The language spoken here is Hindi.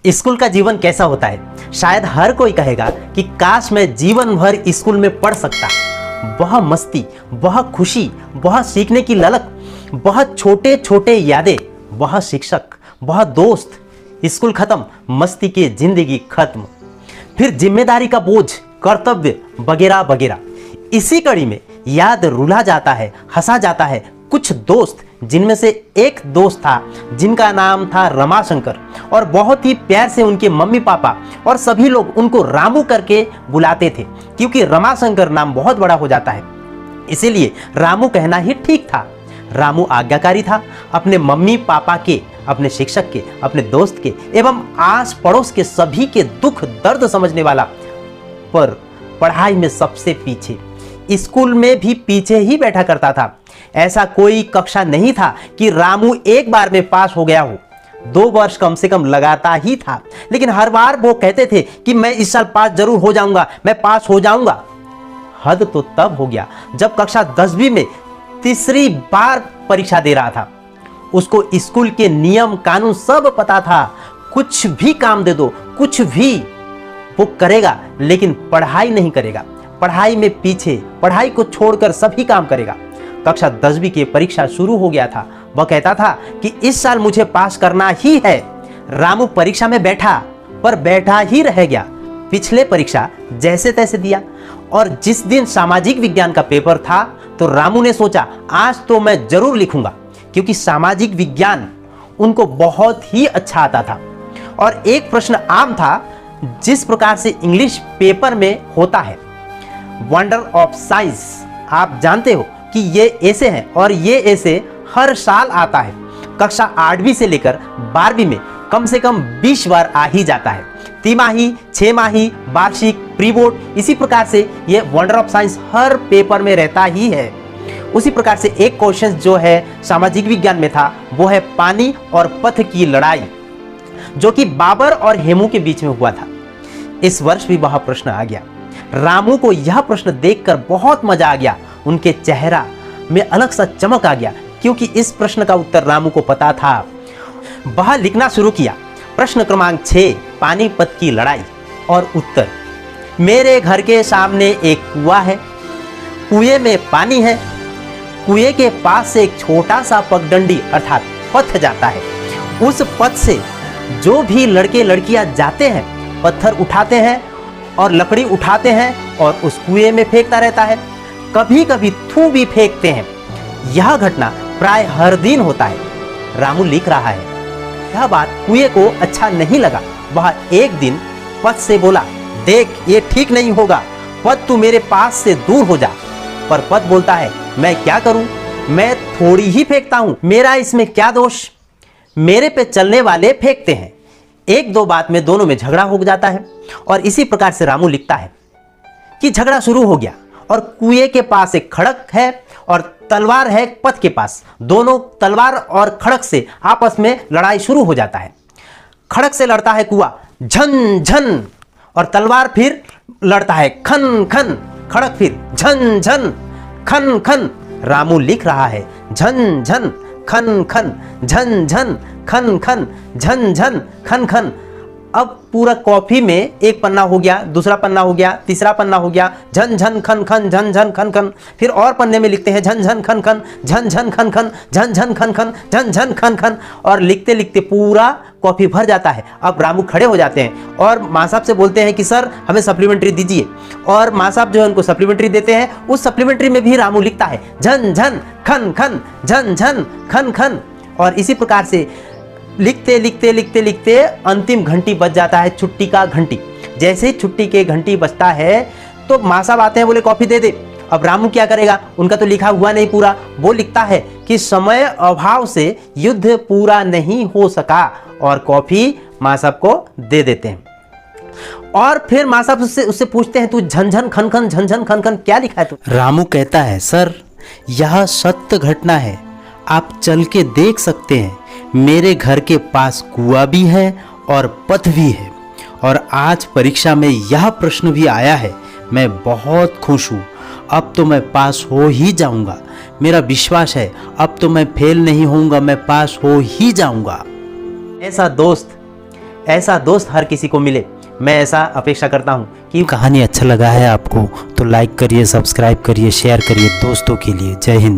स्कूल का जीवन कैसा होता है? शायद हर कोई कहेगा कि काश मैं जीवन भर स्कूल में पढ़ सकता। बहुत मस्ती, बहुत खुशी, बहुत सीखने की ललक, बहुत छोटे छोटे यादें, बहुत शिक्षक, बहुत दोस्त। स्कूल खत्म, मस्ती की जिंदगी खत्म, फिर जिम्मेदारी का बोझ, कर्तव्य वगैरह वगैरह। इसी कड़ी में याद रुला जाता है, हंसा जाता है कुछ दोस्त, जिनमें से एक दोस्त था जिनका नाम था रमाशंकर, और बहुत ही प्यार से उनके मम्मी पापा और सभी लोग उनको रामू करके बुलाते थे, क्योंकि रमाशंकर नाम बहुत बड़ा हो जाता है, इसीलिए रामू कहना ही ठीक था। रामू आज्ञाकारी था, अपने मम्मी पापा के, अपने शिक्षक के, अपने दोस्त के एवं आस पड़ोस के सभी के दुख दर्द समझने वाला, पर पढ़ाई में सबसे पीछे, स्कूल में भी पीछे ही बैठा करता था। ऐसा कोई कक्षा नहीं था कि रामू एक बार में पास हो गया हो। 2 वर्ष कम से कम लगाता ही था, लेकिन हर बार वो कहते थे कि मैं इस साल पास जरूर हो जाऊंगा, मैं पास हो जाऊंगा। हद तो तब हो गया जब कक्षा 10वीं में तीसरी बार परीक्षा दे रहा था। उसको स्कूल के नियम कानून सब पता था। कुछ भी काम दे दो, कुछ भी वो करेगा, लेकिन पढ़ाई नहीं करेगा। पढ़ाई में पीछे, पढ़ाई को छोड़कर सभी काम करेगा। कक्षा 10वीं की परीक्षा शुरू हो गया था। वह कहता था कि इस साल मुझे पास करना ही है। रामू परीक्षा में बैठा, पर बैठा ही रह गया। पिछले परीक्षा जैसे तैसे दिया, और जिस दिन सामाजिक विज्ञान का पेपर था तो रामू ने सोचा आज तो मैं जरूर लिखूंगा, क्योंकि सामाजिक विज्ञान उनको बहुत ही अच्छा आता था। और एक प्रश्न आम था, जिस प्रकार से इंग्लिश पेपर में होता है, वंडर ऑफ साइंस। आप जानते हो कि ये ऐसे हैं, और ये ऐसे हर साल आता है। कक्षा 8वीं से लेकर 12वीं में कम से कम 20 बार आ ही जाता है। तिमाही, 6 माही, वार्षिक, प्री बोर्ड, इसी प्रकार से ये wonder of science her paper में रहता ही है। उसी प्रकार से एक क्वेश्चन जो है सामाजिक विज्ञान में था, वो है पानी और पथ की लड़ाई, जो कि बाबर और हेमू के बीच में हुआ था। इस वर्ष भी वह प्रश्न आ गया। रामू को यह प्रश्न देखकर बहुत मजा आ गया। उनके चेहरा में अलग सा चमक आ गया, क्योंकि इस प्रश्न का उत्तर रामू को पता था। वह लिखना शुरू किया। प्रश्न क्रमांक 6, पानीपत की लड़ाई। और उत्तर, मेरे घर के सामने एक कुआं है, कुएं में पानी है, कुएं के पास से एक छोटा सा पगडंडी अर्थात पथ जाता है। उस पथ से जो भी लड़के लड़कियां जाते हैं, पत्थर उठाते हैं और लकड़ी उठाते हैं और उस कुएं में फेंकता रहता है। कभी कभी थू भी फेंकते हैं। यह घटना प्राय हर दिन होता है। रामू लिख रहा है। यह बात कुएं को अच्छा नहीं लगा। वह एक दिन पथ से बोला, देख ये ठीक नहीं होगा, पथ तू मेरे पास से दूर हो जा। पर पथ बोलता है, मैं क्या करूं, मैं थोड़ी ही फेंकता हूं, मेरा इसमें क्या दोष, मेरे पे चलने वाले फेंकते हैं। 1-2 बात में दोनों में झगड़ा हो जाता है। और इसी प्रकार से रामू लिखता है कि झगड़ा शुरू हो गया, और कुएं के पास एक खड़क है और तलवार है पथ के पास। दोनों तलवार और खड़क से आपस में लड़ाई शुरू हो जाता है। खड़क से लड़ता है कुआं, झन झन, और तलवार फिर लड़ता है खन खन, खड़क फिर झन झन, खन खन। रामू लिख रहा है, झन झन खन खन, झन झन खन खन, झन झन खन खन। अब पूरा कॉपी में एक पन्ना हो गया, दूसरा पन्ना हो गया, तीसरा पन्ना हो गया, झन झन खन खन, झन झन खन खन। फिर और पन्ने में लिखते हैं झन झन खन खन, झन झन खन खन, झन झन खन खन, झन झन खन खन, और लिखते लिखते पूरा कॉपी भर जाता है। अब रामू खड़े हो जाते हैं और माँ साहब से बोलते हैं कि सर हमें सप्लीमेंट्री दीजिए। और माँ साहब जो है उनको सप्लीमेंट्री देते हैं। उस सप्लीमेंट्री में भी रामू लिखता है झन झन खन खन, झन झन खन खन। और इसी प्रकार से लिखते लिखते लिखते लिखते अंतिम घंटी बज जाता है, छुट्टी का घंटी। जैसे ही छुट्टी के घंटी बजता है तो माँ साहब आते हैं, बोले कॉफी दे दे। अब रामू क्या करेगा, उनका तो लिखा हुआ नहीं पूरा। वो लिखता है कि समय अभाव से युद्ध पूरा नहीं हो सका, और कॉफी माँ साहब को दे देते हैं। और फिर माँ साहब उससे पूछते हैं, तू झनझन खन खन, झनझन खन खन क्या लिखा है तू? रामू कहता है, सर यह सत्य घटना है, आप चल के देख सकते हैं। मेरे घर के पास कुआं भी है और पथ भी है, और आज परीक्षा में यह प्रश्न भी आया है। मैं बहुत खुश हूँ, अब तो मैं पास हो ही जाऊंगा। मेरा विश्वास है अब तो मैं फेल नहीं होऊंगा, मैं पास हो ही जाऊंगा। ऐसा दोस्त ऐसा दोस्त हर किसी को मिले। मैं ऐसा अपेक्षा करता हूँ कि कहानी अच्छा लगा है आपको तो लाइक करिए, सब्सक्राइब करिए, शेयर करिए दोस्तों के लिए। जय हिंद।